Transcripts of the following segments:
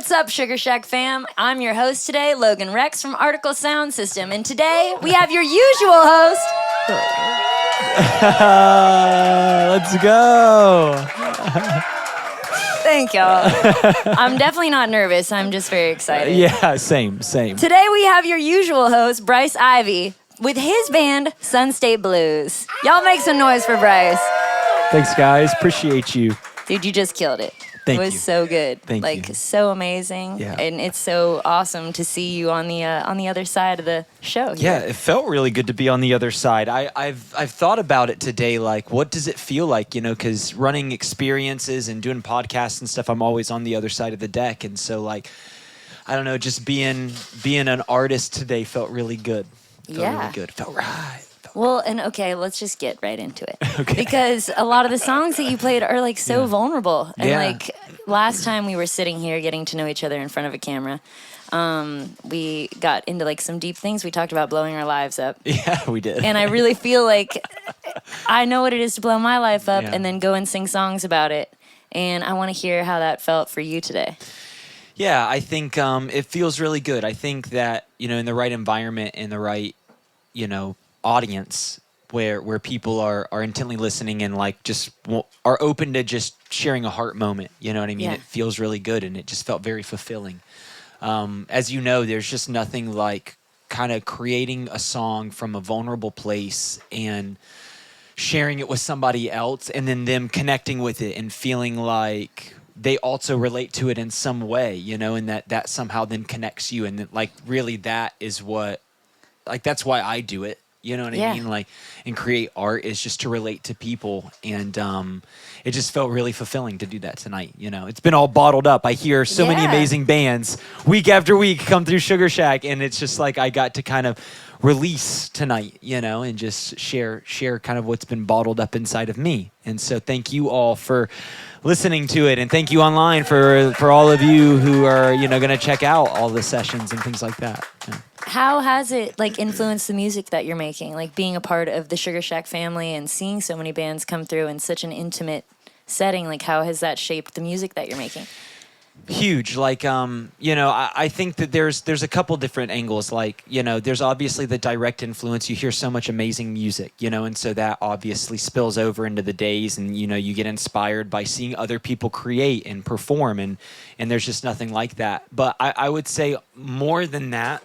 What's up, Sugarshack fam? I'm your host today, Logan Rex from Article Sound System, and today we have your usual host. Let's go. Thank y'all. I'm definitely not nervous. I'm just very excited. Yeah, same. Today we have your usual host, Bryce Ivy, with his band, Sun State Blues. Y'all make some noise for Bryce. Thanks, guys. Appreciate you. Dude, you just killed it. Thank you. It was you. so good. Thank like, you. so amazing. Yeah. And it's so awesome to see you on the other side of the show here. Yeah, it felt really good to be on the other side. I've thought about it today, like, what does it feel like, because running experiences and doing podcasts and stuff, I'm always on the other side of the deck. And so, like, I don't know, just being an artist today felt really good. Really good. Felt right. Well, and okay, let's just get right into it. Okay. Because a lot of the songs that you played are like so vulnerable. And Yeah. like last time we were sitting here getting to know each other in front of a camera, we got into like some deep things. We talked about blowing our lives up. Yeah, we did. And I really feel like I know what it is to blow my life up Yeah. and then go and sing songs about it. And I want to hear how that felt for you today. Yeah, I think it feels really good. I think that, in the right environment, in the right, audience where people are intently listening and like just are open to just sharing a heart moment. You know what I mean? Yeah. It feels really good and it just felt very fulfilling. As you know, there's just nothing like kind of creating a song from a vulnerable place and sharing it with somebody else and then them connecting with it and feeling like they also relate to it in some way, and that somehow then connects you. And that, like, really that is what, like, that's why I do it. You know what I mean? Like, and create art is just to relate to people. And it just felt really fulfilling to do that tonight. It's been all bottled up. I hear so many amazing bands week after week come through Sugarshack. And it's just like I got to kind of release tonight, and just share kind of what's been bottled up inside of me. And so thank you all for listening to it. And thank you online for all of you who are, going to check out all the sessions and things like that. Yeah. How has it like influenced the music that you're making? Like being a part of the Sugarshack family and seeing so many bands come through in such an intimate setting, like how has that shaped the music that you're making? Huge. Like, I think that there's a couple different angles. Like, there's obviously the direct influence. You hear so much amazing music, and so that obviously spills over into the days and, you get inspired by seeing other people create and perform and there's just nothing like that. But I would say more than that,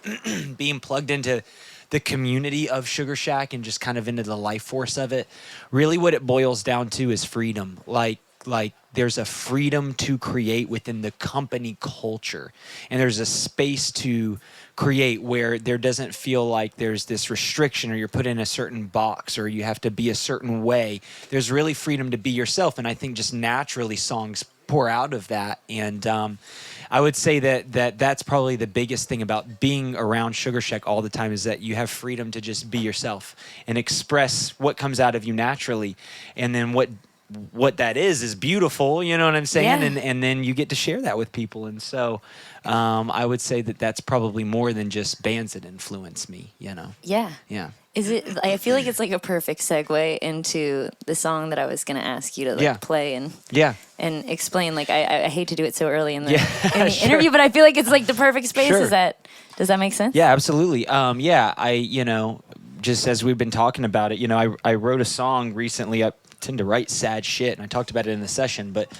being plugged into the community of Sugarshack and just kind of into the life force of it, really what it boils down to is freedom. Like there's a freedom to create within the company culture. And there's a space to create where there doesn't feel like there's this restriction or you're put in a certain box or you have to be a certain way. There's really freedom to be yourself. And I think just naturally songs pour out of that. And I would say that's probably the biggest thing about being around Sugarshack all the time is that you have freedom to just be yourself and express what comes out of you naturally. And then what that is beautiful, you know what I'm saying? Yeah. And then you get to share that with people. And so I would say that's probably more than just bands that influence me, Yeah. Yeah. Is it? I feel like it's like a perfect segue into the song that I was going to ask you to play and explain. Like I hate to do it so early in the Sure. interview, but I feel like it's like the perfect space. Sure. Does that make sense? Yeah, absolutely. I just as we've been talking about it, I wrote a song recently. I tend to write sad shit, and I talked about it in the session. But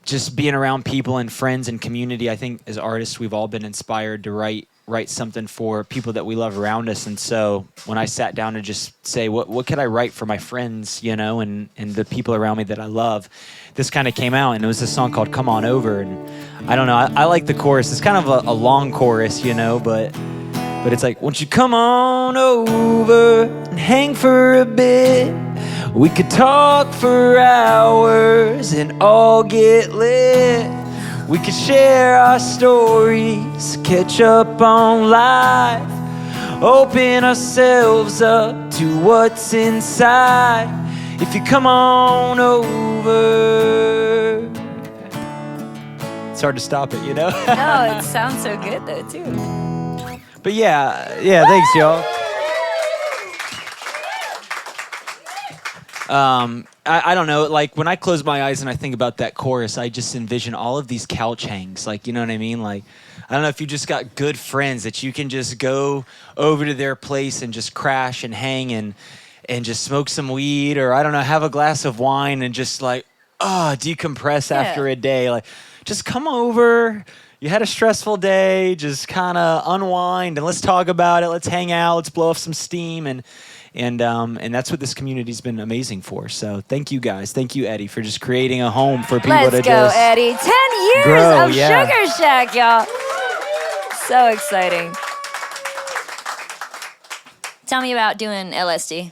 just being around people and friends and community, I think as artists we've all been inspired to write something for people that we love around us. And so when I sat down to just say what could I write for my friends, and the people around me that I love, this kind of came out, and it was a song called Come On Over. And I don't know, I like the chorus. It's kind of a long chorus, but it's like, won't you come on over and hang for a bit? We could talk for hours and all get lit. We could share our stories, catch up on life, open ourselves up to what's inside. If you come on over. It's hard to stop it, No, it sounds so good though too. But yeah, thanks, y'all. I don't know. Like when I close my eyes and I think about that chorus, I just envision all of these couch hangs. Like, you know what I mean? Like, I don't know if you just got good friends that you can just go over to their place and just crash and hang and just smoke some weed, or I don't know, have a glass of wine and just like, decompress after a day. Like, just come over. You had a stressful day. Just kind of unwind and let's talk about it. Let's hang out. Let's blow off some steam and that's what this community's been amazing for. So thank you guys. Thank you, Eddie, for just creating a home for people Let's to go, just Eddie. 10 years grow, of Sugarshack, y'all. So exciting. Tell me about doing LSD.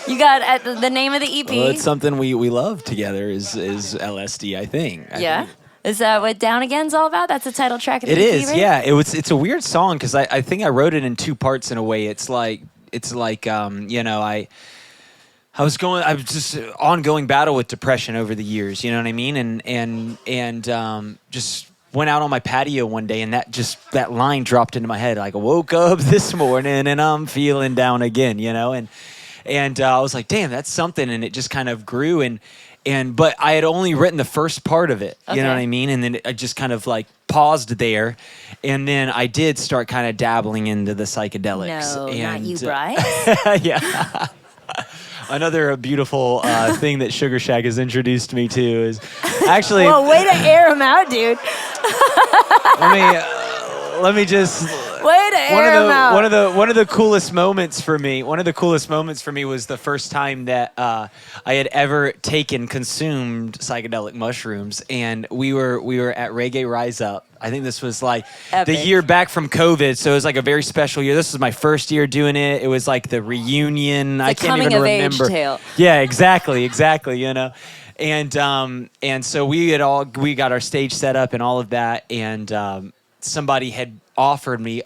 You got the name of the EP. Well, it's something we love together is LSD, I think. Yeah. Is that what Down Again's all about? That's the title track of the EP, It is, right? yeah. It's a weird song because I think I wrote it in two parts in a way. It's like you know, I was just ongoing battle with depression over the years, you know what I mean? And just went out on my patio one day and that line dropped into my head. Like I woke up this morning and I'm feeling down again, you know? And I was like, damn, that's something. And it just kind of grew but I had only written the first part of it, you know what I mean? And then I just kind of like paused there. And then I did start kind of dabbling into the psychedelics. No, not and, you, Bryce. Yeah. Another beautiful thing that Sugarshack has introduced me to is actually... Well, way to air him out, dude. let me just... Way to air him out. One of the coolest moments for me was the first time that I had ever consumed psychedelic mushrooms, and we were at Reggae Rise Up. I think this was like the year back from COVID, so it was like a very special year. This was my first year doing it. It was like the reunion. I can't even remember. Coming of age tale. Yeah, exactly. You know. And so we got our stage set up and all of that, and somebody had offered me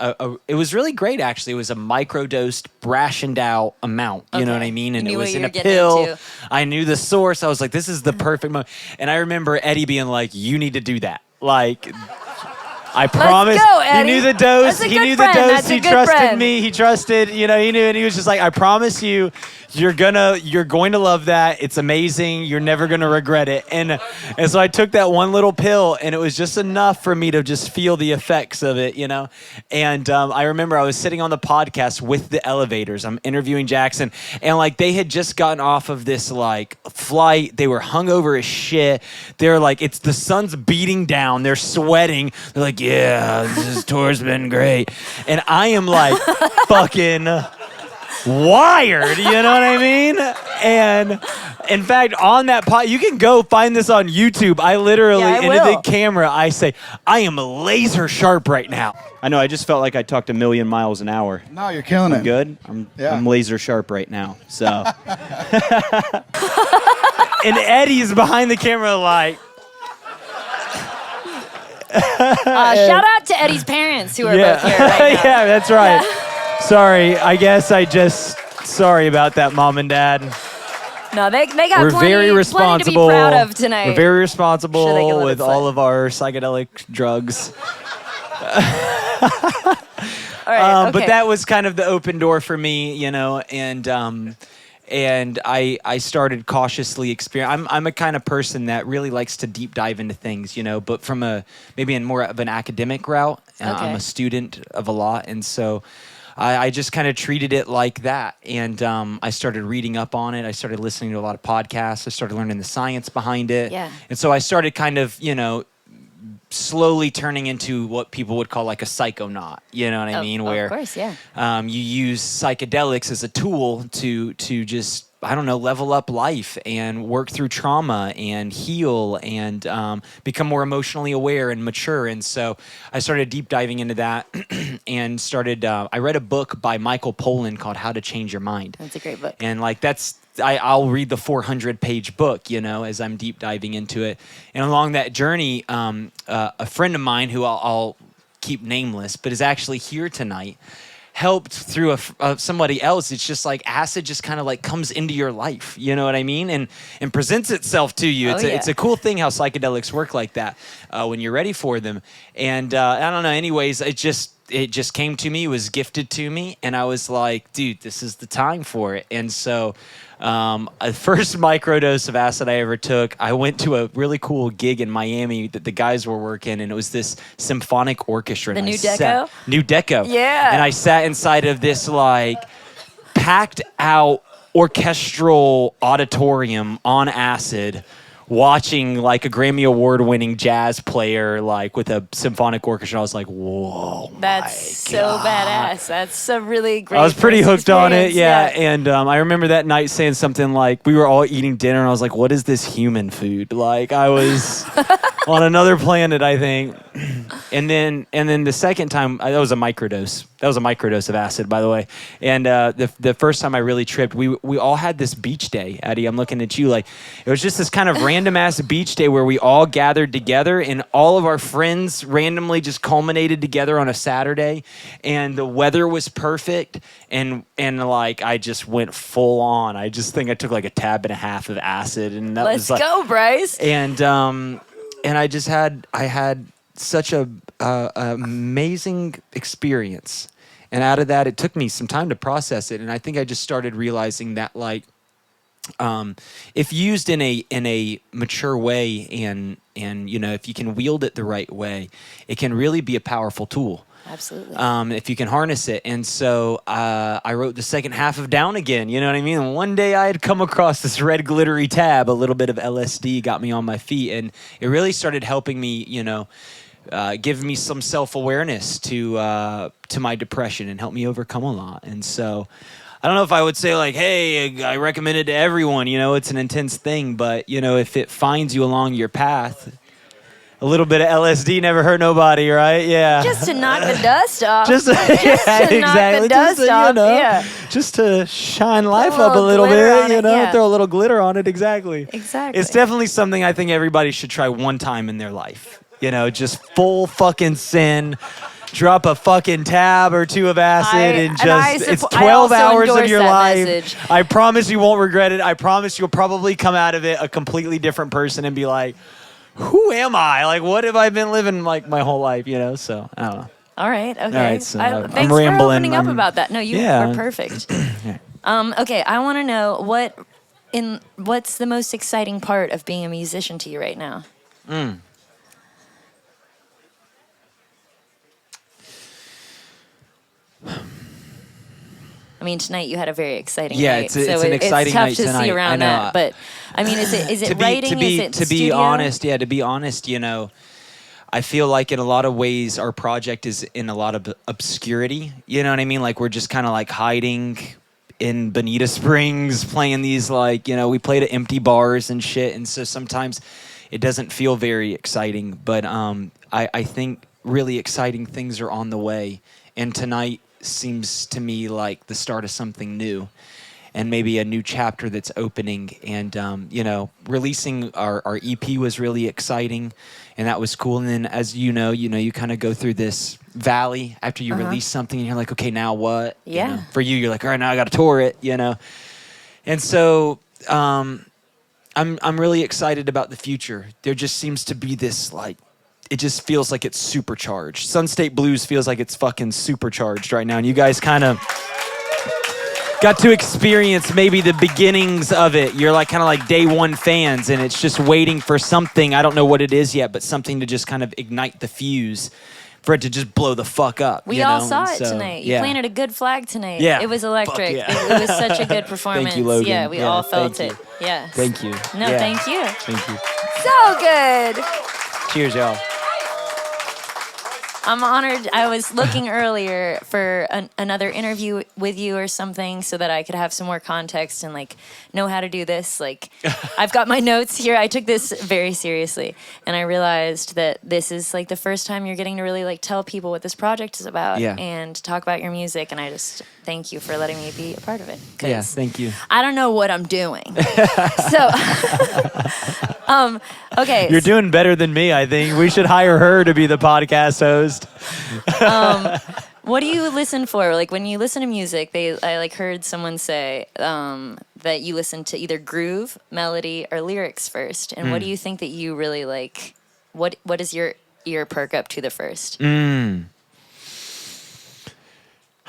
it was really great actually. It was a microdosed, rationed out amount, you know what I mean? And it was in a pill. I knew the source. I was like, this is the perfect moment. And I remember Eddie being like, you need to do that. Like, I promise. Let's go, Eddie. He knew the dose. He knew the dose. He trusted me. He trusted, you know, he knew, and he was just like, I promise you, you're going to love that. It's amazing. You're never going to regret it. And so I took that one little pill, and it was just enough for me to just feel the effects of it, you know? And I remember I was sitting on the podcast with the Elevators. I'm interviewing Jackson, and like they had just gotten off of this like flight. They were hungover as shit. They're like, the sun's beating down. They're sweating. They're like, yeah, this tour's been great. And I am like fucking wired, you know what I mean? And in fact, on that you can go find this on YouTube. I literally, into the camera, I say, I am laser sharp right now. I know, I just felt like I talked a million miles an hour. No, you're killing it. Good? I'm laser sharp right now, so. And Eddie's behind the camera like. Shout out to Eddie's parents who are both here right now. Yeah, that's right. Sorry, I guess sorry about that, Mom and Dad. No, they got We're plenty, very responsible. Plenty to be proud of tonight. We're very responsible with slip. all of our psychedelic drugs. All right, okay. But that was kind of the open door for me, you know, and I started cautiously experience. I'm a kind of person that really likes to deep dive into things, you know, but from maybe in more of an academic route. I'm a student of a lot, and so I just kind of treated it like that. And I started reading up on it. I started listening to a lot of podcasts. I started learning the science behind it. Yeah. And so I started kind of, you know, slowly turning into what people would call like a psychonaut, you know what I mean? Where, of course, yeah. You use psychedelics as a tool to just, I don't know, level up life and work through trauma and heal and become more emotionally aware and mature. And so I started deep diving into that and started, I read a book by Michael Pollan called How to Change Your Mind. That's a great book. And like I'll read the 400-page book, you know, as I'm deep diving into it. And along that journey, a friend of mine who I'll keep nameless, but is actually here tonight, helped through somebody else. It's just like acid just kind of like comes into your life, you know what I mean? And presents itself to you. It's a cool thing how psychedelics work like that when you're ready for them. And I don't know, anyways, it just it just came to me, it was gifted to me, and I was like, dude, this is the time for it. And so the first microdose of acid I ever took, I went to a really cool gig in Miami that the guys were working, and it was this symphonic orchestra. The and New Deco? New Deco. Yeah. And I sat inside of this like packed out orchestral auditorium on acid, watching like a Grammy Award winning jazz player like with a symphonic orchestra. I was like, whoa, That's so badass. That's a really great. I was pretty first hooked on it, experience. yeah. And I remember that night saying something like, we were all eating dinner, and I was like, what is this human food? Like, I was on another planet, I think. And then the second time, that was a microdose. That was a microdose of acid, by the way. And the first time I really tripped, we all had this beach day. Addie, I'm looking at you like, it was just this kind of random ass beach day where we all gathered together, and all of our friends randomly just culminated together on a Saturday, and the weather was perfect, and like I just went full on. I just think I took like a tab and a half of acid, and that Let's was like, go, Bryce. and I had such a amazing experience, and out of that, it took me some time to process it, and I think I just started realizing that like, if used in a mature way, and you know, if you can wield it the right way, it can really be a powerful tool. Absolutely. If you can harness it. And so I wrote the second half of Down Again, you know what I mean? And one day I had come across this red glittery tab, a little bit of LSD got me on my feet, and it really started helping me, you know, give me some self-awareness to my depression and help me overcome a lot. And so I don't know if I would say like, hey, I recommend it to everyone, you know, it's an intense thing, but you know, if it finds you along your path, a little bit of LSD never hurt nobody, right? Yeah. Just to knock the dust off. Just to knock the dust off, yeah. Just to shine life up a little bit, you know, yeah. Throw a little glitter on it, exactly. Exactly. It's definitely something I think everybody should try one time in their life. You know, just full fucking sin. Drop a fucking tab or two of acid it's 12 hours of your life. Message. I promise you won't regret it. I promise you'll probably come out of it a completely different person and be like, who am I? Like, what have I been living like my whole life, you know? So, I don't know. All right, okay. All right, so thanks I'm for rambling. opening up about that. No, you Yeah. are perfect. Okay, I want to know what's the most exciting part of being a musician to you right now? I mean, tonight you had a very exciting night. It's an exciting tough night to tonight. see around that. But I mean, is it writing? Is it to be studio? honest, to be honest, you know, I feel like in a lot of ways our project is in a lot of obscurity. You know what I mean? Like we're just kind of like hiding in Bonita Springs, playing these like, you know, we played at empty bars and shit, and so sometimes it doesn't feel very exciting. But I think really exciting things are on the way, and tonight seems to me like the start of something new, and maybe a new chapter that's opening. And you know, releasing our EP was really exciting, and that was cool. And then, as you know, you kind of go through this valley after you release something, and you're like, okay, now what? Yeah. You know, for you, you're like, all right, now I got to tour it, you know. And so I'm really excited about the future. There just seems to be this like, it just feels like it's supercharged. Sun State Blues feels like it's fucking supercharged right now. And you guys kind of got to experience maybe the beginnings of it. You're like kind of like day one fans, and it's just waiting for something. I don't know what it is yet, but something to just kind of ignite the fuse for it to just blow the fuck up. We all saw it tonight. You yeah. planted a good flag tonight. Yeah. It was electric. Yeah. It was such a good performance. Thank you, Logan. Yeah, we all felt it. you. Yes. Thank you. No, Yeah. thank you. Thank you. So good. Cheers, y'all. I'm honored. I was looking earlier for another interview with you or something so that I could have some more context and like know how to do this. Like I've got my notes here. I took this very seriously, and I realized that this is like the first time you're getting to really like tell people what this project is about and talk about your music. And I just thank you for letting me be a part of it. Yeah, thank you. I don't know what I'm doing. So, okay. You're doing better than me, I think. We should hire her to be the podcast host. What do you listen for? Like when you listen to music, I like heard someone say that you listen to either groove, melody, or lyrics first. And what do you think that you really like? What does your ear perk up to the first?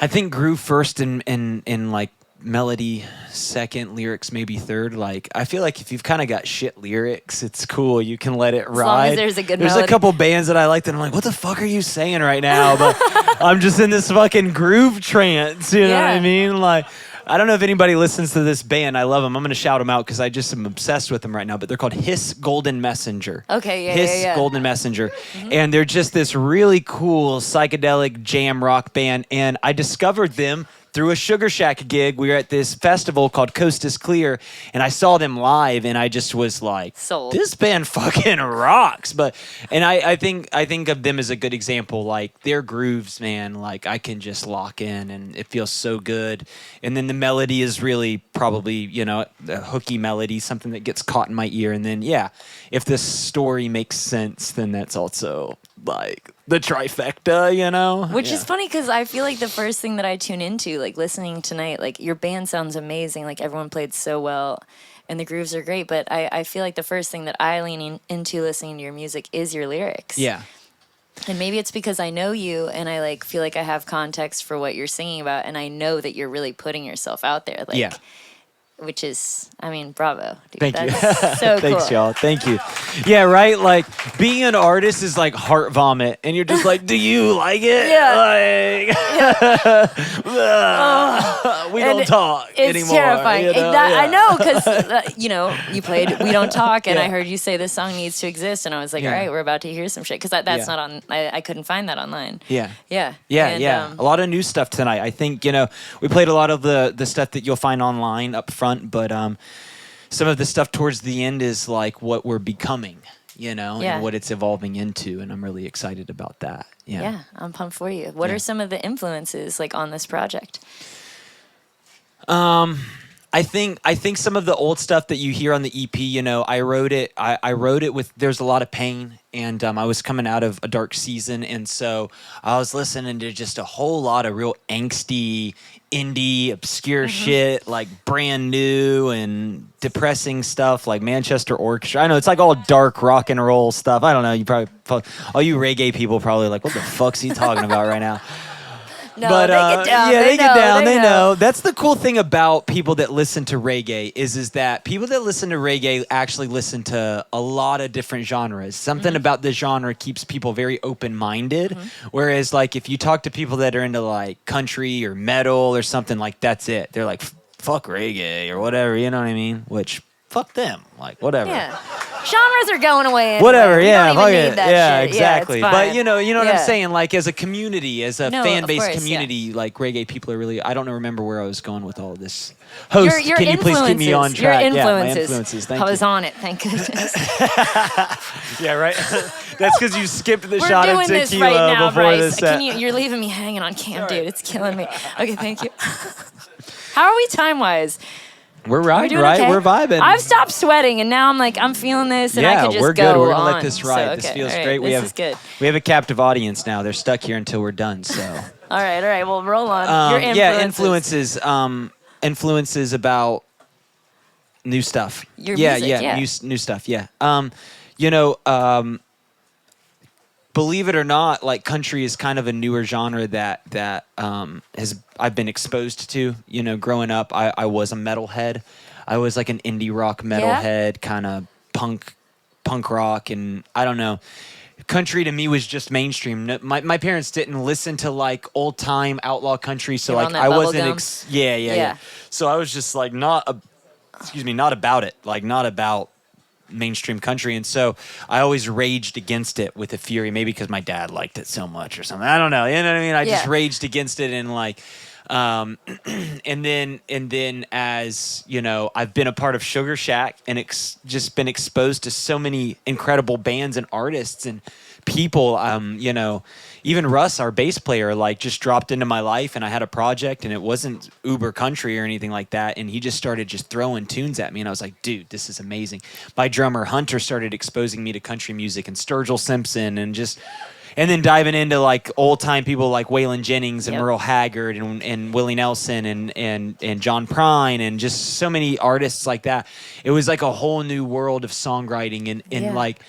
I think groove first and like melody second, lyrics maybe third. Like I feel like if you've kind of got shit lyrics, it's cool. You can let it ride. As long as there's a good There's melody. a couple bands that I like that I'm like, what the fuck are you saying right now? But I'm just in this fucking groove trance. You know what I mean? Like, I don't know if anybody listens to this band. I love them. I'm going to shout them out because I just am obsessed with them right now. But they're called Hiss Golden Messenger. Okay, Hiss Golden Messenger. And they're just this really cool psychedelic jam rock band. And I discovered them through a Sugarshack gig. We were at this festival called Coast is Clear, and I saw them live, and I just was like, sold. This band fucking rocks. And I think of them as a good example. Like their grooves, man, like I can just lock in, and it feels so good. And then the melody is really probably, you know, a hooky melody, something that gets caught in my ear. And then, yeah, if the story makes sense, then that's also like the trifecta, you know? Which is funny because I feel like the first thing that I tune into, like listening tonight, like your band sounds amazing. Like everyone played so well and the grooves are great. But I feel like the first thing that I lean into listening to your music is your lyrics. Yeah. And maybe it's because I know you and I like feel like I have context for what you're singing about. And I know that you're really putting yourself out there. Like, yeah. Which is, I mean, bravo. Dude. Thank That's you. So Thanks, cool. y'all. Thank you. Yeah, right? Like, being an artist is like heart vomit. And you're just like, do you like it? Yeah. Like, we don't talk it's anymore. terrifying. You know? I know, because, you know, you played We Don't Talk, and Yeah. I heard you say this song needs to exist, and I was like, Yeah. all right, we're about to hear some shit, because that's Yeah. not on, I couldn't find that online. Yeah. Yeah. Yeah, And, yeah. A lot of new stuff tonight. I think, you know, we played a lot of the stuff that you'll find online up front, but some of the stuff towards the end is like what we're becoming, you know, Yeah. and what it's evolving into, and I'm really excited about that. Yeah. Yeah, I'm pumped for you. What are some of the influences, like, on this project? I think some of the old stuff that you hear on the EP, you know, I wrote it with, there's a lot of pain, and I was coming out of a dark season, and so I was listening to just a whole lot of real angsty, indie, obscure shit, like brand new and depressing stuff like Manchester Orchestra. I know it's like all dark rock and roll stuff. I don't know, you probably, all you reggae people probably like, what the fuck's he talking about right now? No, But, they get down. yeah, they get down. They They know. That's the cool thing about people that listen to reggae is that people that listen to reggae actually listen to a lot of different genres. Something about the genre keeps people very open-minded. Whereas, like, if you talk to people that are into like country or metal or something, like that's it. They're like, fuck reggae or whatever. You know what I mean? Which, fuck them. Like, whatever. Yeah. Genres are going away anyway. Whatever, We yeah, don't fuck even it. need that Yeah, shit. exactly. Yeah, it's But fine. you know what Yeah. I'm saying? Like as a community, as a No, fan of based course, community, like reggae people are really. I don't remember where I was going with all of this. Host, Your can you please keep me on influences. track? Your Yeah, my influences. influences. Thank I you. was on it, thank goodness. Yeah, right. That's because you skipped the We're shot of doing this tequila right now, before Bryce. the set. You're leaving me hanging on cam, dude. It's killing me. Okay, thank you. How are we time-wise? We're We're riding, doing right? okay? We're vibing. I've stopped sweting, and now I'm like, I'm feeling this, and I Yeah, could just we're go good. We're gonna on. let this ride. So, This okay, feels all right, great. This is good. We have a captive audience now. They're stuck here until we're done. So. All right. Well, roll on. Your influences. Yeah, influences about new stuff. Your music, yeah. New stuff. Yeah. You know, believe it or not, like country is kind of a newer genre that I've been exposed to. You know, growing up, I was a metalhead. I was like an indie rock metalhead, kind of punk rock, and I don't know. Country to me was just mainstream. My parents didn't listen to like old time outlaw country, so You're like on that I bubble wasn't. gum? Yeah. So I was just like not about it, like not about mainstream country, and so I always raged against it with a fury. Maybe because my dad liked it so much or something. I don't know. You know what I mean? I just raged against it and like. And then as you know, I've been a part of Sugarshack and just been exposed to so many incredible bands and artists and people. You know, even Russ, our bass player, like just dropped into my life, and I had a project, and it wasn't uber country or anything like that, and he just started just throwing tunes at me, and I was like, dude, this is amazing. My drummer Hunter started exposing me to country music and Sturgill Simpson and then diving into like old time people like Waylon Jennings and Merle Haggard and Willie Nelson and John Prine and just so many artists like that. It was like a whole new world of songwriting and like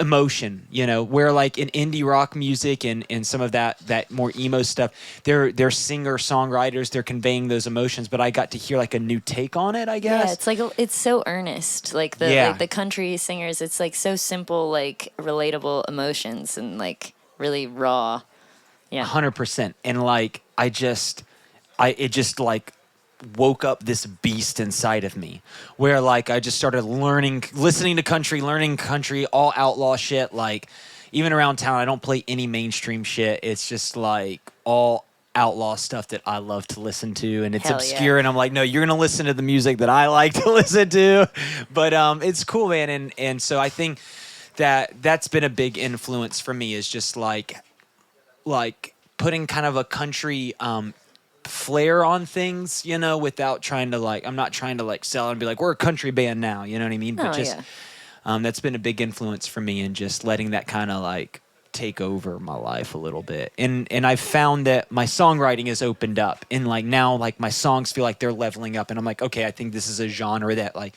emotion, where like in indie rock music and some of that more emo stuff, they're singer songwriters, they're conveying those emotions, but I got to hear like a new take on it, I guess. Yeah, it's like it's so earnest, like the country singers, it's like so simple, like relatable emotions and like really raw. Yeah, 100%. And like it just like woke up this beast inside of me where like I just started listening to country, learning country, all outlaw shit. Like even around town, I don't play any mainstream shit. It's just like all outlaw stuff that I love to listen to, and it's obscure. And I'm like, no, you're gonna listen to the music that I like to listen to. But it's cool, man. And so I think that's been a big influence for me, is just like putting kind of a country flair on things, without trying to like, I'm not trying to like sell and be like, we're a country band now, you know what I mean? But that's been a big influence for me, and just letting that kind of like take over my life a little bit. And I've found that my songwriting has opened up, and like now like my songs feel like they're leveling up, and I'm like, okay, I think this is a genre that like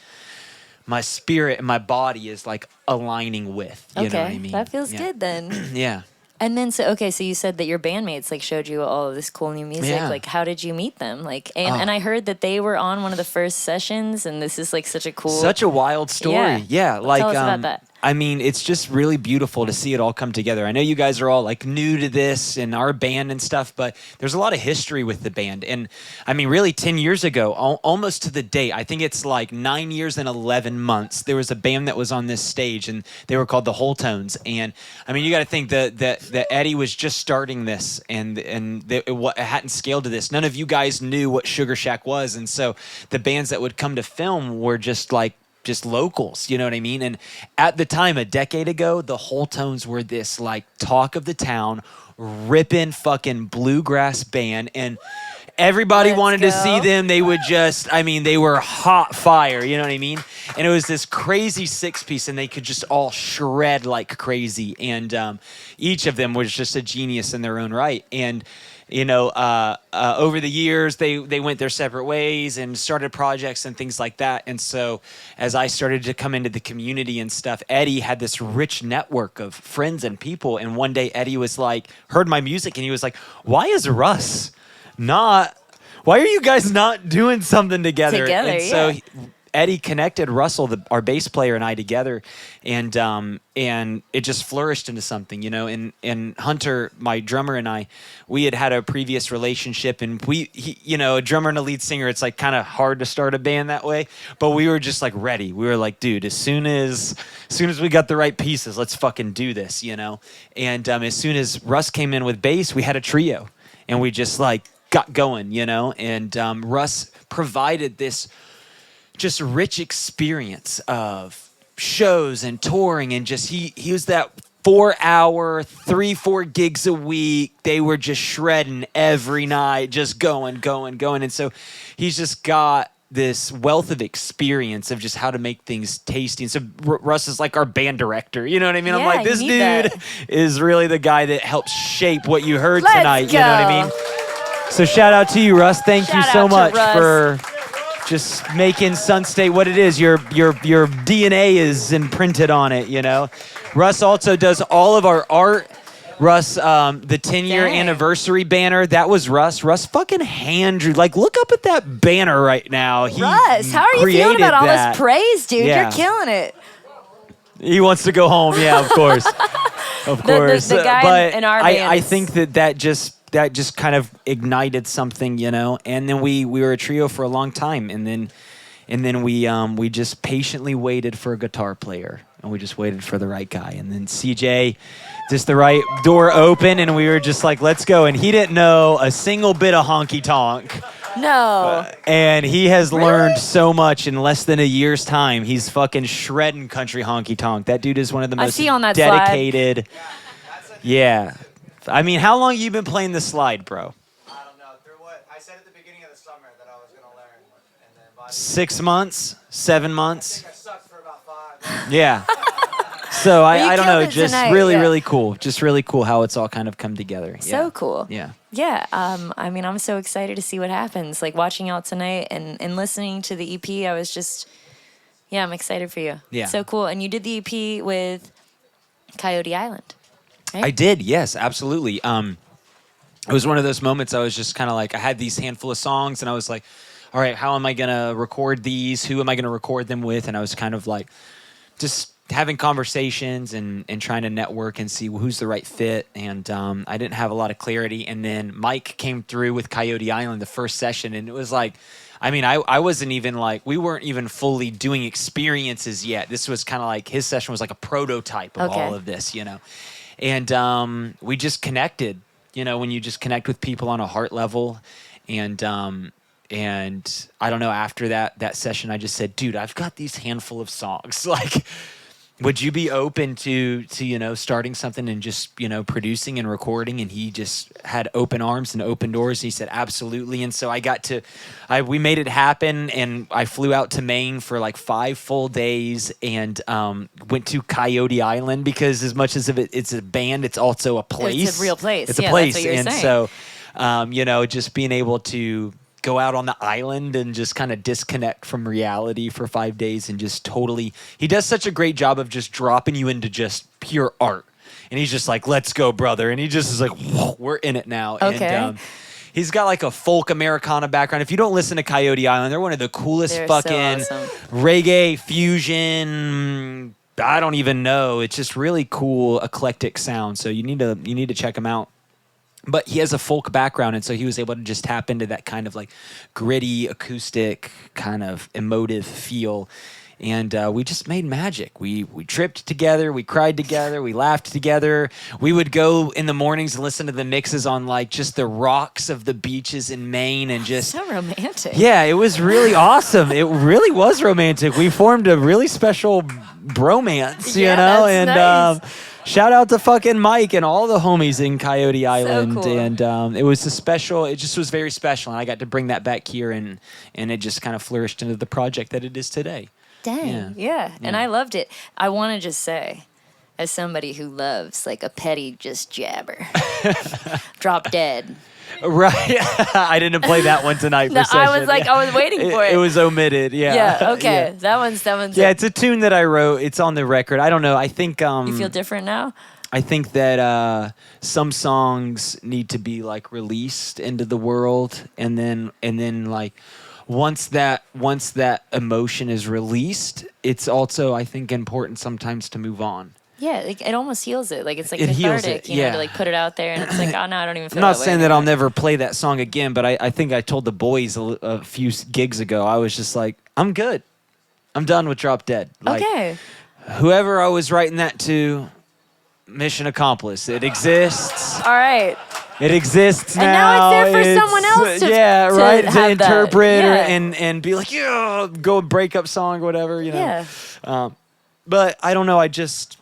my spirit and my body is like aligning with, you know what I mean? That feels good then. Yeah. And then, so you said that your bandmates like showed you all of this cool new music. Yeah. Like, how did you meet them? Like, and I heard that they were on one of the first sessions, and this is like such a wild story. Yeah, like tell us about that. I mean, it's just really beautiful to see it all come together. I know you guys are all like new to this and our band and stuff, but there's a lot of history with the band. And I mean, really 10 years ago, almost to the date, I think it's like 9 years and 11 months, there was a band that was on this stage, and they were called the Whole Tones. And I mean, you got to think that Eddie was just starting this, and it hadn't scaled to this. None of you guys knew what Sugarshack was. And so the bands that would come to film were just locals, you know what I mean? And at the time, a decade ago, the Whole Tones were this like talk of the town, ripping fucking bluegrass band, and everybody wanted to see them. They would they were hot fire, you know what I mean? And it was this crazy 6-piece, and they could just all shred like crazy. And each of them was just a genius in their own right. And over the years, they went their separate ways and started projects and things like that. And so as I started to come into the community and stuff, Eddie had this rich network of friends and people. And one day Eddie was like, heard my music, and he was like, why are you guys not doing something together? And so Eddie connected Russell, our bass player, and I together, and it just flourished into something, And Hunter, my drummer, and I, we had a previous relationship, and a drummer and a lead singer, it's like kind of hard to start a band that way, but we were just like ready. We were like, dude, as soon as we got the right pieces, let's fucking do this, And as soon as Russ came in with bass, we had a trio, and we just like got going, And Russ provided this just rich experience of shows and touring, and just he was that 4-hour, 3-4 gigs a week. They were just shredding every night, just going. And so he's just got this wealth of experience of just how to make things tasty. And so Russ is like our band director, you know what I mean? I'm like, this dude is really the guy that helped shape what you heard tonight, you know what I mean? So shout out to you, Russ. Thank you so much for just making Sun State what it is. Your DNA is imprinted on it, Russ also does all of our art. Russ, the 10-year anniversary banner, that was Russ. Russ fucking hand drew. Like, look up at that banner right now. Russ, how are you feeling about all this praise, dude? Yeah. You're killing it. He wants to go home. Yeah, of course. Of course. The guy in our band. I think that just kind of ignited something, And then we were a trio for a long time, and then we just patiently waited for a guitar player, and we just waited for the right guy, and then CJ, just the right door open, and we were just like, let's go. And he didn't know a single bit of honky tonk. No. And he has learned so much in less than a year's time. He's fucking shredding country honky tonk. That dude is one of the most dedicated. Yeah. I mean, how long have you been playing the slide, bro? I don't know. Through what? I said at the beginning of the summer that I was going to learn. And then by 6 months? 7 months? I think I sucked for about 5. Yeah. So I don't know. Just tonight, really cool. Just really cool how it's all kind of come together. So cool. Yeah. Yeah. I mean, I'm so excited to see what happens. Like watching out tonight and listening to the EP, I was just, I'm excited for you. Yeah. So cool. And you did the EP with Coyote Island. Right? I did, yes, absolutely. It was one of those moments I was just kind of like, I had these handful of songs and I was like, all right, how am I going to record these? Who am I going to record them with? And I was kind of like just having conversations and trying to network and see who's the right fit. And I didn't have a lot of clarity. And then Mike came through with Coyote Island the first session. And it was like, I mean, I wasn't even like, we weren't even fully doing experiences yet. This was kind of like, his session was like a prototype of all of this, you know. And we just connected. You know, when you just connect with people on a heart level, and I don't know. After that session, I just said, "Dude, I've got these handful of songs. Like, would you be open to starting something and just producing and recording?" And he just had open arms and open doors. He said, "Absolutely." And so we made it happen. And I flew out to Maine for like 5 full days and went to Coyote Island because as much as it's a band, it's also a place. It's a real place. It's a place. That's what you're saying. So, just being able to go out on the island and just kind of disconnect from reality for 5 days and just totally, he does such a great job of just dropping you into just pure art. And he's just like, let's go, brother. And he just is like, whoa, we're in it now. Okay. And he's got like a folk Americana background. If you don't listen to Coyote Island, they're one of the coolest They're fucking so awesome. reggae fusion. I don't even know. It's just really cool, eclectic sound. So you need to check them out. But he has a folk background, and so he was able to just tap into that kind of like gritty, acoustic, kind of emotive feel. And we just made magic. We tripped together, we cried together, we laughed together. We would go in the mornings and listen to the mixes on like just the rocks of the beaches in Maine and just So romantic. Yeah, it was really awesome. It really was romantic. We formed a really special bromance, Yeah, you know, that's and nice. shout out to fucking Mike and all the homies in Coyote Island. cool. And it was it just was very special. And I got to bring that back here and it just kind of flourished into the project that it is today. Dang. Yeah. And I loved it. I want to just say, as somebody who loves like a petty just jabber, Drop Dead. Right. I didn't play that one tonight for No, session. I was like, I was waiting for it. It was omitted. Yeah. Yeah. Okay. Yeah. That one's. Yeah, it's a tune that I wrote. It's on the record. I don't know. I think You feel different now? I think that some songs need to be like released into the world, and then like once that emotion is released, it's also I think important sometimes to move on. Yeah, like, it almost heals it. Like it's like It heals cathartic, it, you know, yeah. to like put it out there, and it's like, oh no, I don't even feel. I'm not that way saying that I'll anymore. never play that song again, but I think I told the boys a few gigs ago. I was just like, I'm good. I'm done with Drop Dead. Like, Okay. whoever I was writing that to, mission accomplished. It exists. All right. It exists now. And now it's there for someone else to- yeah, to right, to have that. interpret Yeah. and be like, yeah, go break up song or whatever, you know. Yeah. But I don't know. I just.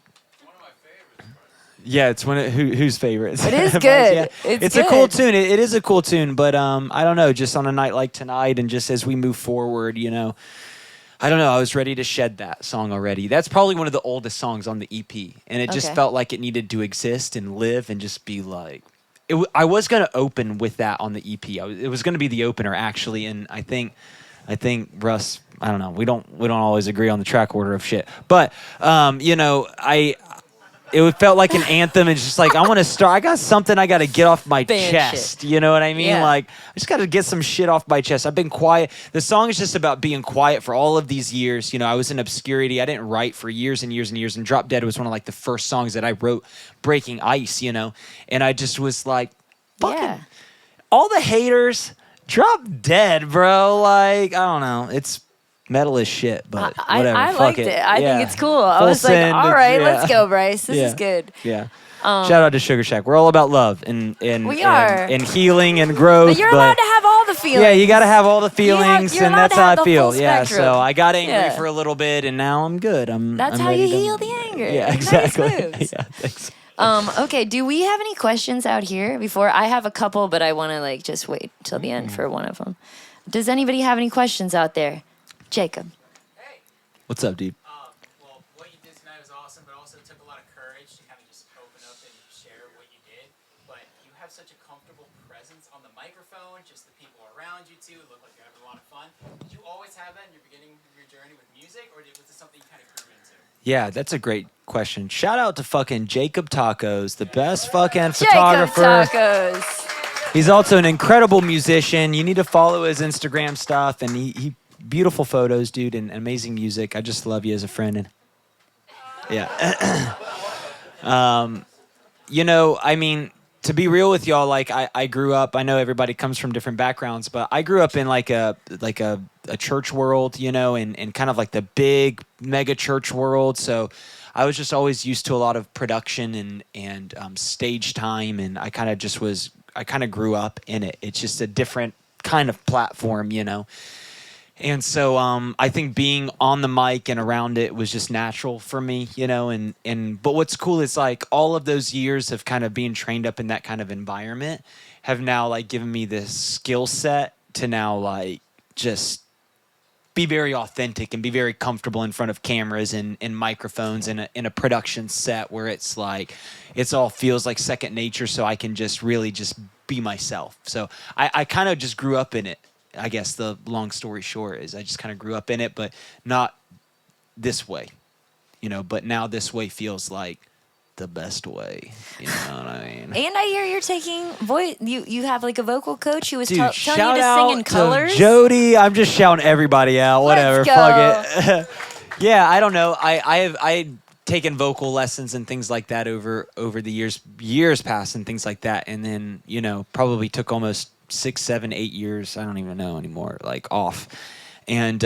Yeah, it's whose favorites. It is Mine's, good. yeah. It's a cool good. tune. It is a cool tune, but I don't know. Just on a night like tonight, and just as we move forward, you know, I don't know. I was ready to shed that song already. That's probably one of the oldest songs on the EP, and it just Okay. felt like it needed to exist and live and just be like. I was gonna open with that on the EP. It was gonna be the opener actually, and I think Russ. I don't know. We don't always agree on the track order of shit, but you know, It felt like an anthem. It's just like, I want to start. I got something I got to get off my Band chest. shit. You know what I mean? Yeah. Like, I just got to get some shit off my chest. I've been quiet. The song is just about being quiet for all of these years. You know, I was in obscurity. I didn't write for years and years and years. And Drop Dead was one of like the first songs that I wrote, breaking ice, you know? And I just was like, fucking, Yeah. all the haters, Drop Dead, bro. Like, I don't know. It's metal as shit, but whatever. I Fuck liked it. it. I Yeah. think it's cool. I Full was like, send, all right, yeah. let's go, Bryce. This Yeah. is good. Yeah. Shout out to Sugarshack. We're all about love and We are. and healing and growth. But you're allowed to have all the feelings. Yeah, you got to have all the feelings, you're and allowed that's to how have I the feel. full Yeah, spectrum. so I got angry Yeah. for a little bit, and now I'm good. That's I'm how ready you to- heal the anger. Yeah, Nice exactly. moves. Yeah, thanks. Okay, do we have any questions out here before? I have a couple, but I want to like just wait till the end for one of them. Does anybody have any questions out there? Jacob. What's up, dude? Well, what you did tonight was awesome, but also took a lot of courage to kind of just open up and share what you did. But you have such a comfortable presence on the microphone, just the people people around you too. It looked like you're having a lot of fun. Did you always have that in your beginning of your journey with music, or was it something you kind of grew into? Yeah, that's a great question. Shout out to fucking Jakob Takos, the best fucking Jakob photographer. Tacos. He's also an incredible musician. You need to follow his Instagram stuff, and he beautiful photos, dude, and amazing music. I just love you as a friend. And yeah. You know, I mean, to be real with y'all, like I grew up, I know everybody comes from different backgrounds, but I grew up in like a church world, you know, and kind of like the big mega church world. So I was just always used to a lot of production and stage time, and I kind of grew up in it. It's just a different kind of platform, you know. And so I think being on the mic and around it was just natural for me, you know, but what's cool is like all of those years of kind of being trained up in that kind of environment have now like given me this skill set to now like just be very authentic and be very comfortable in front of cameras and microphones in a production set where it's like it's all feels like second nature, so I can just really just be myself. So I kind of just grew up in it. I guess the long story short is I just kind of grew up in it, but not this way, you know, but now this way feels like the best way. You know what I mean? And I hear you're taking voice. You have like a vocal coach who was Dude, telling shout you to out sing in Colors. to Jody. I'm just shouting everybody out. Whatever. Let's go. Fuck it. Yeah, I don't know. I taken vocal lessons and things like that over the years past and things like that, and then, you know, probably took almost 6, 7, 8 years, I don't even know anymore, like off. And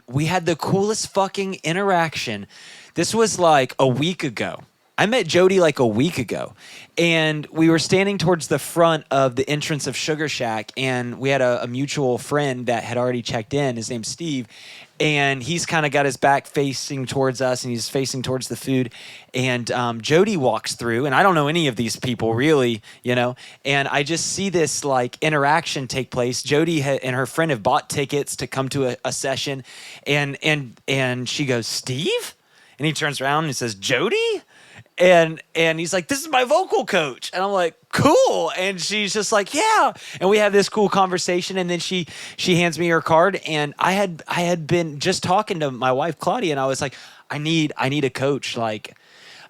we had the coolest fucking interaction. This was like a week ago. I met Jody like a week ago, and we were standing towards the front of the entrance of Sugarshack, and we had a mutual friend that had already checked in. His name's Steve, and he's kind of got his back facing towards us, and he's facing towards the food. And Jody walks through, and I don't know any of these people really, you know, and I just see this like interaction take place. Jody and her friend have bought tickets to come to a session, and she goes, "Steve?" And he turns around and he says, "Jody?" And he's like, "This is my vocal coach." And I'm like, "Cool." And she's just like, "Yeah." And we have this cool conversation. And then she hands me her card. And I had been just talking to my wife, Claudia, and I was like, I need a coach. Like,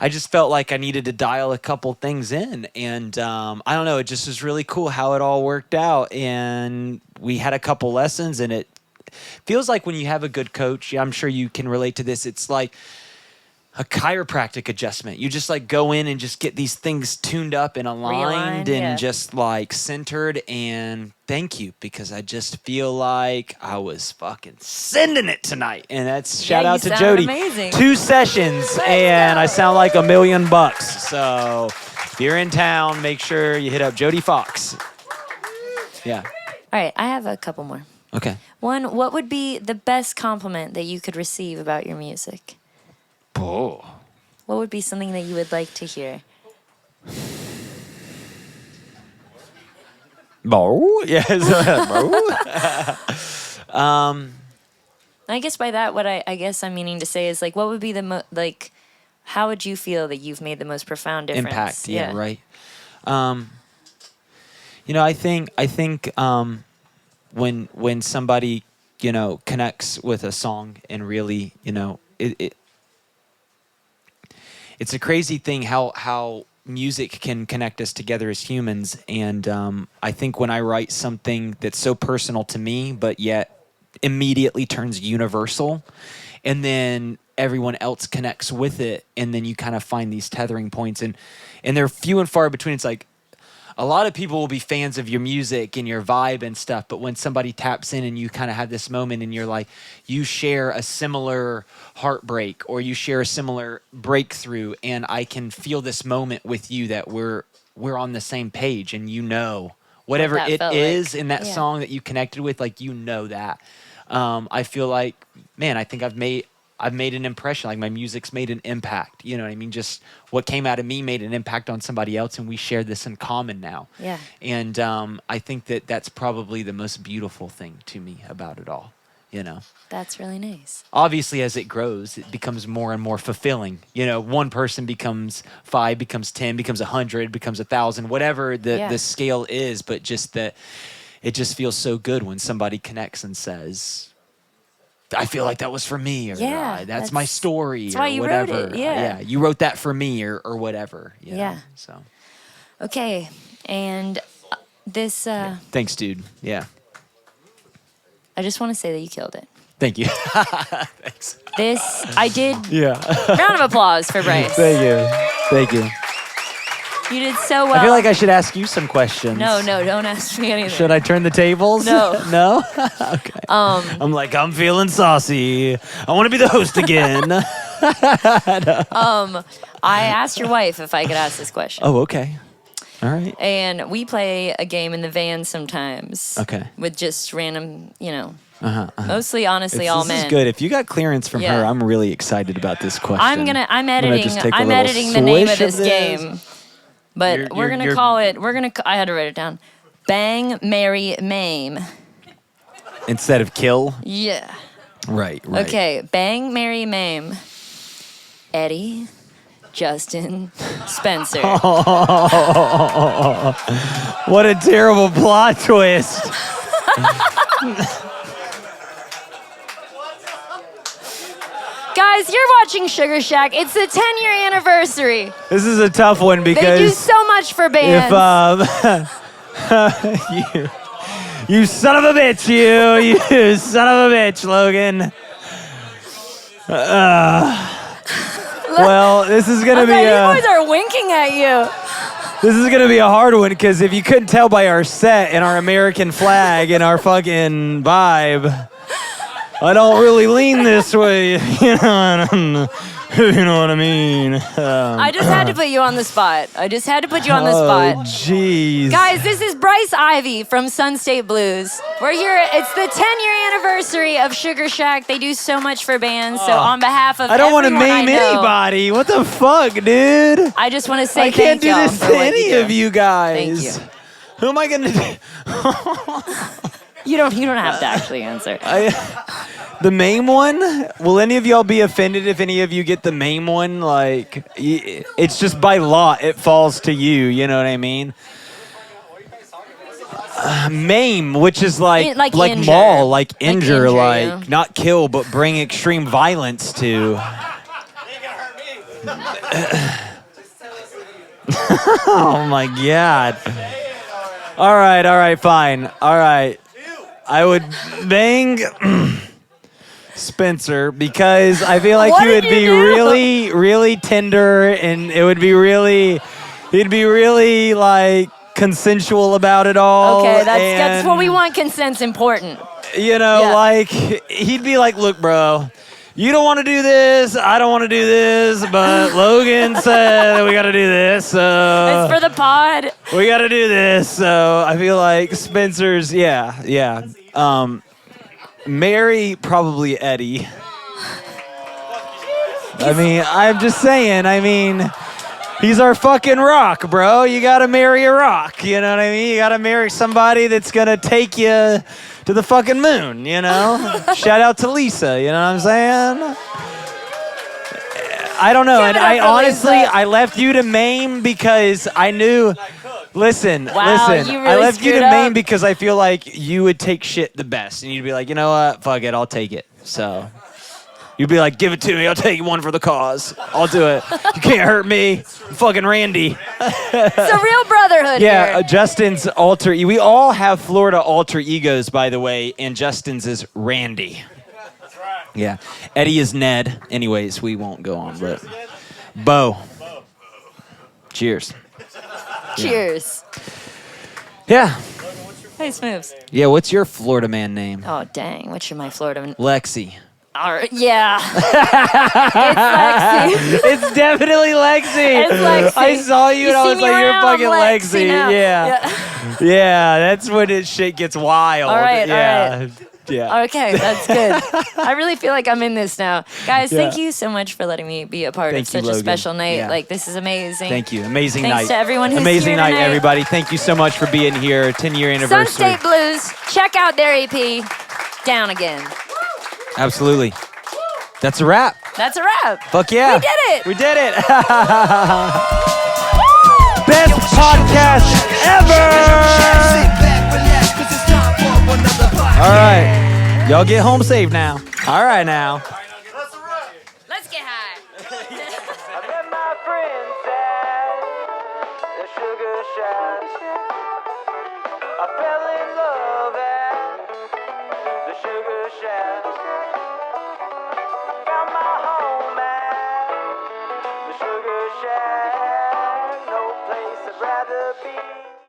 I just felt like I needed to dial a couple things in. And I don't know, it just was really cool how it all worked out. And we had a couple lessons, and it feels like when you have a good coach, I'm sure you can relate to this, it's like a chiropractic adjustment. You just like go in and just get these things tuned up and aligned and just like centered. And thank you, because I just feel like I was fucking sending it tonight. And that's shout out to Jody. Amazing. 2 sessions and I sound like $1 million. So if you're in town, make sure you hit up Jody Fox. Yeah. All right, I have a couple more. Okay. One, what would be the best compliment that you could receive about your music? Oh. What would be something that you would like to hear? Bo? Yes. I guess by that, what I guess I'm meaning to say is like, what would be the like, how would you feel that you've made the most profound difference? Impact. Yeah. Right. You know, I think when somebody, you know, connects with a song and really, you know, it's a crazy thing how music can connect us together as humans. And I think when I write something that's so personal to me, but yet immediately turns universal, and then everyone else connects with it, and then you kind of find these tethering points. And they're few and far between. It's like a lot of people will be fans of your music and your vibe and stuff, but when somebody taps in and you kind of have this moment and you're like, you share a similar heartbreak or you share a similar breakthrough, and I can feel this moment with you that we're on the same page, and you know whatever it is like in that song that you connected with, like, you know that. I feel like, man, I think I've made an impression, like my music's made an impact. You know what I mean? Just what came out of me made an impact on somebody else, and we share this in common now. Yeah. And I think that's probably the most beautiful thing to me about it all, you know? That's really nice. Obviously, as it grows, it becomes more and more fulfilling. You know, one person becomes 5, becomes 10, becomes 100, becomes 1,000, whatever the scale is, but just that it just feels so good when somebody connects and says, I feel like that was for me, or that's my story, that's or why you whatever. wrote it, yeah. You wrote that for me, or whatever. You know? Yeah. So. Okay, and this. Thanks, dude. Yeah. I just want to say that you killed it. Thank you. Thanks. This I did. Yeah. Round of applause for Bryce. Thank you. Thank you. You did so well. I feel like I should ask you some questions. No, don't ask me anything. Should I turn the tables? No. No? Okay. I'm like, I'm feeling saucy. I want to be the host again. I asked your wife if I could ask this question. Oh, okay. All right. And we play a game in the van sometimes. Okay. With just random, mostly, honestly, all This men. is good. If you got clearance from Yeah. her, I'm really excited about this question. I'm editing. just take a I'm little editing the name of swish this of this. game. But we're gonna call it. I had to write it down. Bang, marry, maim. Instead of kill? Yeah. Right. Okay. Bang, marry, maim. Eddie, Justin, Spencer. What a terrible plot twist. Guys, you're watching Sugarshack. It's the 10-year anniversary. This is a tough one They do because so much for bands. you son of a bitch, you son of a bitch, Logan. Well, this is gonna be you boys are winking at you. this is gonna be a hard one because if you couldn't tell by our set and our American flag and our fucking vibe, I don't really lean this way, you know what I mean. I just had to put you on the spot. Oh, jeez. Guys, this is Bryce Ivy from Sun State Blues. We're here. It's the 10-year anniversary of Sugarshack. They do so much for bands. So on behalf of I don't want to everyone maim I know, anybody. What the fuck, dude? I just want to say I can't thank do y'all this for to what any you do. of you guys. Thank you. Who am I gonna do? You don't have to actually answer. The main one? Will any of y'all be offended if any of you get the main one? Like, it's just by law, it falls to you. You know what I mean? Maim, which is like injure. maul, like injure, injure, like yeah. not kill, but bring extreme violence to. Oh my god. All right, fine. All right. I would bang Spencer because I feel like he would be really, really tender, and it would be really, he'd be really like consensual about it all. Okay, that's what we want. Consent's important. You know, Yeah. like he'd be like, "Look, bro, you don't want to do this. I don't want to do this, but Logan said that we got to do this. So It's for the pod. we got to do this." So I feel like Spencer's, yeah. Marry probably Eddie. I mean, I'm just saying. I mean, he's our fucking rock, bro. You got to marry a rock. You know what I mean? You got to marry somebody that's gonna take you to the fucking moon, you know? Shout out to Lisa, you know what I'm saying? I don't know, Give and it up I for honestly, Lisa. I left you to maim because I knew, listen, Wow, you really I left you to screwed maim up. because I feel like you would take shit the best, and you'd be like, you know what, fuck it, I'll take it, so. You'd be like, give it to me, I'll take one for the cause. I'll do it. You can't hurt me. I'm fucking Randy. It's a real brotherhood Yeah, here. Justin's we all have Florida alter egos, by the way, and Justin's is Randy. That's right. Yeah. Eddie is Ned. Anyways, we won't go on, but Bo. Cheers. Cheers. Yeah. Hey, Smooths. Yeah, what's your Florida man name? Oh, dang. What should my Florida... Lexi. All right, yeah. It's Lexi. It's definitely Lexi. It's Lexi. I saw you and I see was me like, you're around, fucking I'm Lexi. now. Yeah. Yeah, that's when shit gets wild. All right, all yeah. right. Yeah. Okay, that's good. I really feel like I'm in this now. Guys, Yeah. thank you so much for letting me be a part Thank of you, such a Logan. special night. Yeah. Like, this is amazing. Thank you. Amazing Thanks night. to everyone who's Amazing here night, tonight. everybody. Thank you so much for being here. 10-year Sun anniversary. State Blues. Check out their EP, Down Again. Absolutely. That's a wrap. That's a wrap. Fuck yeah. We did it. We did it. Best podcast ever. Sit back, relax, 'cause it's time Y'all get home safe now. All right now. Let's get high. I met my friends at the Sugarshack. I fell in love at the Sugarshack. Found my home at the Sugarshack. No place I'd rather be.